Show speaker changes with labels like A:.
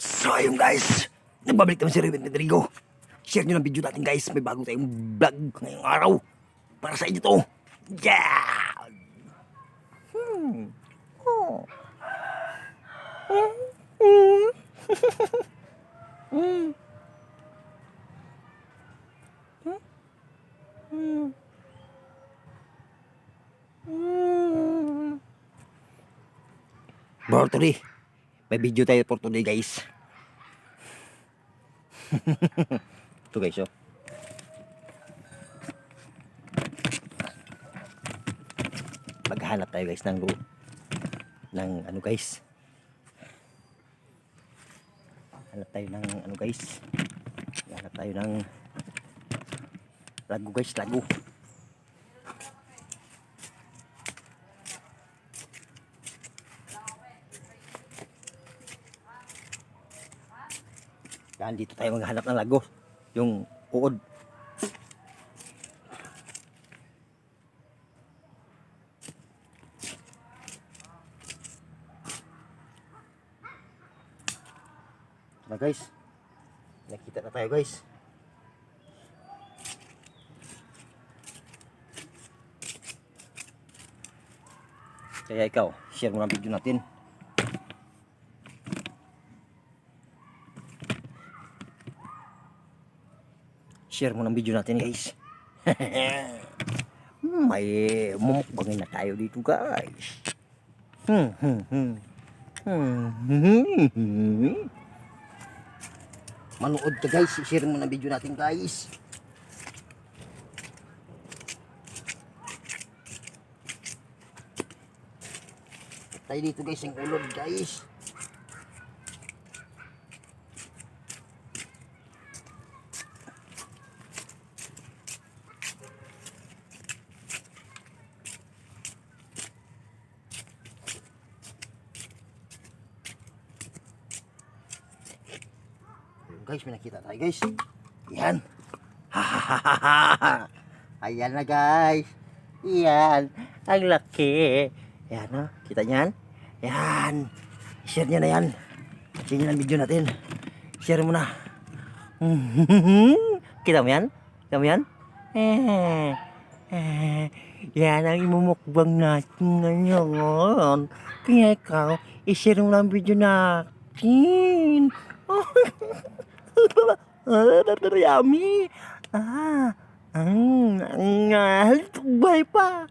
A: So ayun guys, nagbabalik naman si Raven Rodrigo. Share nyo ng video natin guys, may bago tayong vlog ngayong araw. Para sa inyo to. Yeah! Oh. For today, may video tayo for today guys. Ito guys, oh. Maghanap tayo guys ng ano guys. Hanap tayo ng ano guys. Hanap tayo ng lagu guys, lagu. Yan, dito tayo maghanap ng lago. Yung uod. Na guys. Nakita na tayo guys. Kaya ikaw, share mo ng video natin. Share mo ng video natin guys. May mumukbangin na tayo dito guys. Manood ka guys, share mo ng video natin guys. Tayo dito guys, ang ulod guys. Guys, may nakita tayo guys. Yan. Ayan na guys. Yan. Ang laki. Yan no. Kita niyan. Yan. Share niya na yan. Share niya ang video natin. Share mo na. Kita mo yan? Kita mo yan? Yan ang imumukbang natin ngayon. Kaya ikaw, i-share mo lang video natin. Yummy. Bay pa.